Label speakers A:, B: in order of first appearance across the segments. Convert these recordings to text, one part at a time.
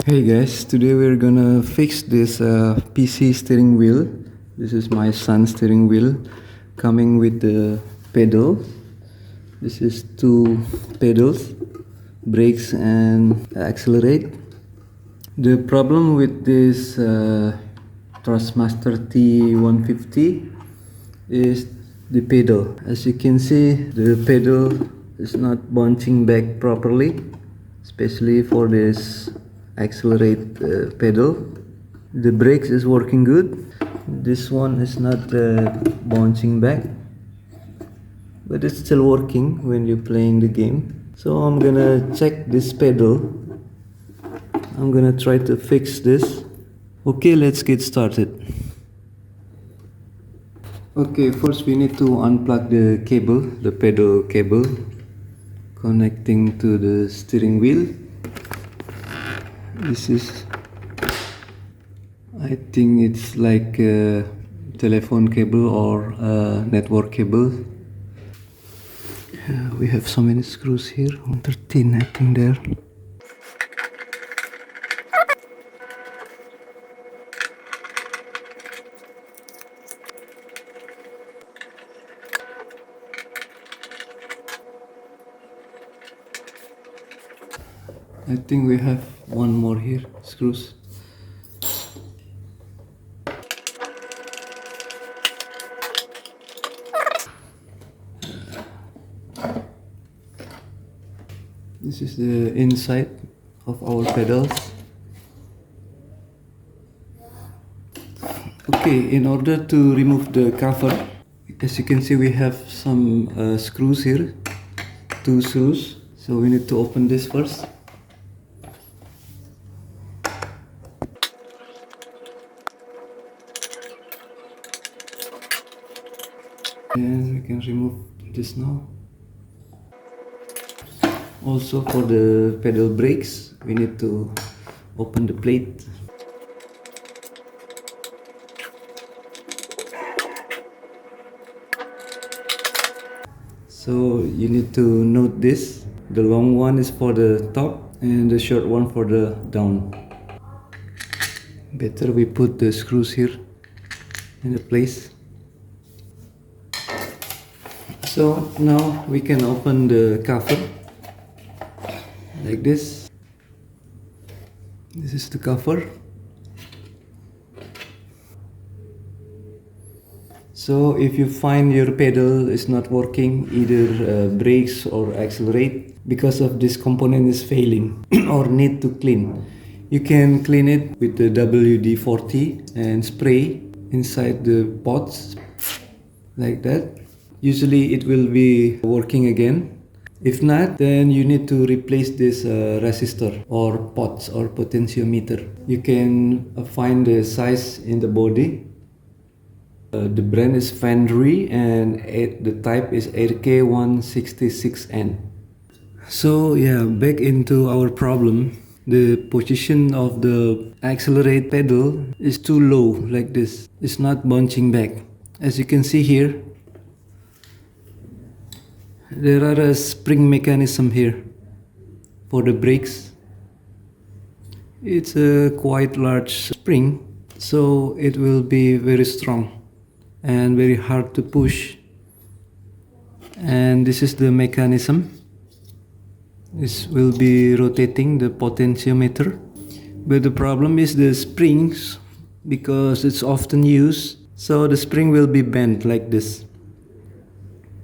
A: Hey guys, today we're gonna fix this PC steering wheel. This is my son's steering wheel coming with the pedal. This is two pedals, brakes and accelerate. The problem with this Thrustmaster T150 is the pedal. As you can see, the pedal is not bouncing back properly, especially for this accelerate pedal. The brakes is working good. This one is not bouncing back, but it's still working when you're playing the game. So I'm gonna check this pedal. I'm gonna try to fix this. Okay, let's get started. Okay, first we need to unplug the cable, the pedal cable connecting to the steering wheel. This is, I think it's like a telephone cable or a network cable. We have so many screws here, 13 I think there. I think we have one more here, screws. This is the inside of our pedals. Okay, in order to remove the cover, as you can see we have some screws here, two screws. So we need to open this first. And we can remove this now. Also for the pedal brakes, we need to open the plate. So you need to note this. The long one is for the top and the short one for the down. Better we put the screws here in the place. So now we can open the cover like this. This is the cover. So if you find your pedal is not working, either brakes or accelerate, because of this component is failing or need to clean, you can clean it with the WD-40 and spray inside the pots like that. Usually it will be working again. If not, then you need to replace this resistor or pots or potentiometer. You can find the size in the body. The brand is Fenry and the type is 8K166N. So yeah, back into our problem. The position of the accelerate pedal is too low like this. It's not bouncing back. As you can see here, there are a spring mechanism here for the brakes. It's a quite large spring, so it will be very strong and very hard to push. And this is the mechanism. This will be rotating the potentiometer. But the problem is the springs, because it's often used, so the spring will be bent like this.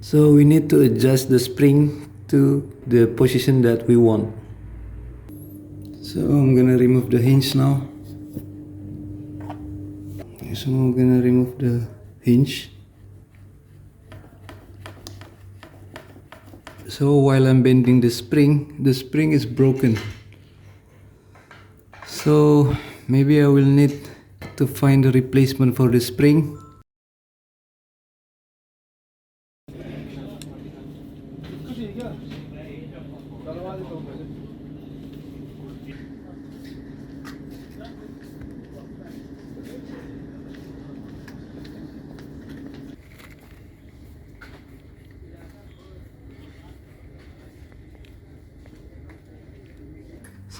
A: So we need to adjust the spring to the position that we want. So I'm gonna remove the hinge now. So I'm gonna remove the hinge. So while I'm bending the spring is broken. So maybe I will need to find a replacement for the spring.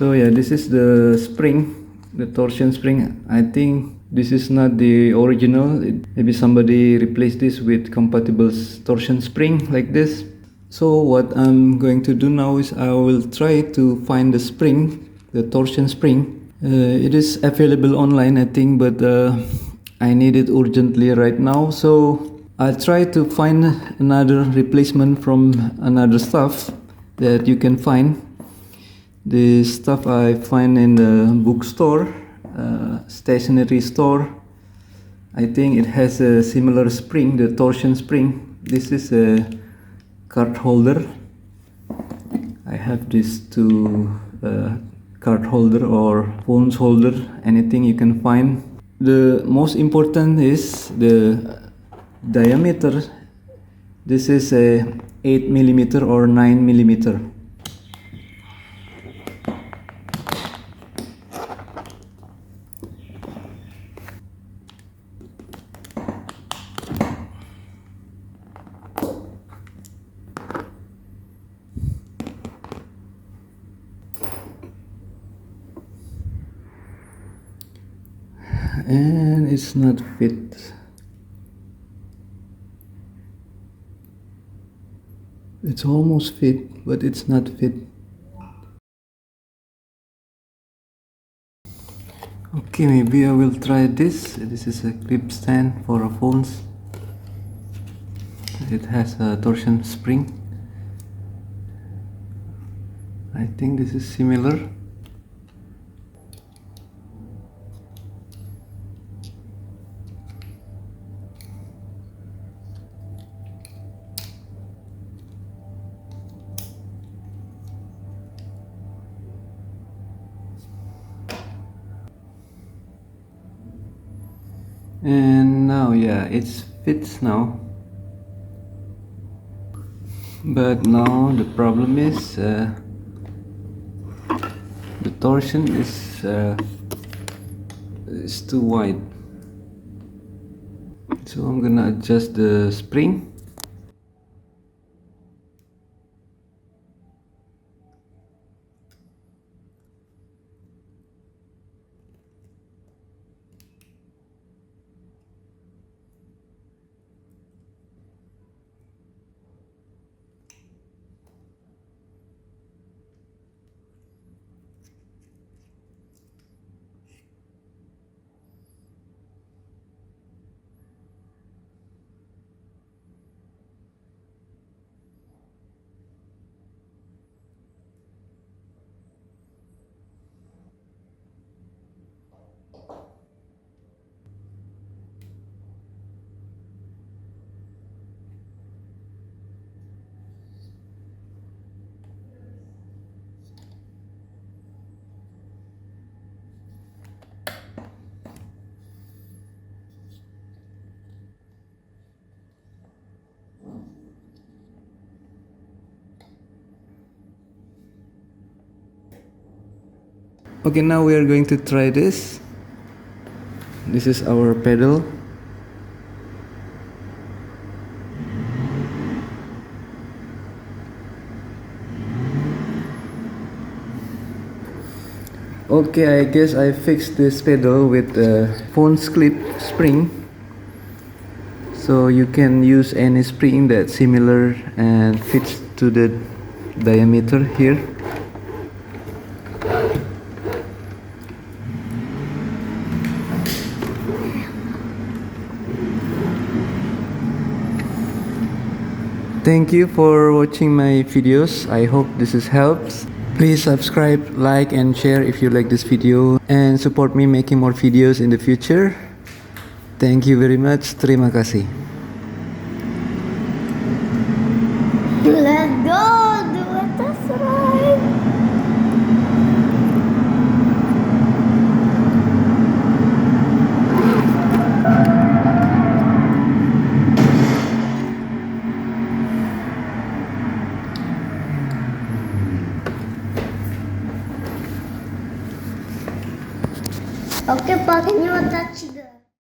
A: So yeah, this is the spring, the torsion spring. I think this is not the original. Maybe somebody replaced this with compatible torsion spring like this. So what I'm going to do now is I will try to find the spring, the torsion spring. It is available online, I think, but I need it urgently right now. So I'll try to find another replacement from another stuff that you can find. The stuff I find in the bookstore, stationery store. I think it has a similar spring, the torsion spring. This is a card holder. I have this two card holder or phones holder, anything you can find. The most important is the diameter. This is a 8mm or 9mm. And it's not fit. It's almost fit, but it's not fit. Okay, maybe I will try this. This is a clip stand for phones. It has a torsion spring. I think this is similar. And now, yeah, it fits now. But now the problem is the torsion is too wide. So I'm gonna adjust the spring. Okay, now we are going to try this. This is our pedal. Okay, I guess I fixed this pedal with a phone clip spring. So you can use any spring that's similar and fits to the diameter here. Thank you for watching my videos. I hope this has helped. Please subscribe, like and share if you like this video, and support me making more videos in the future. Thank you very much. Terima kasih.
B: Let's go. Do a test ride. Okay, Pa, can you attach the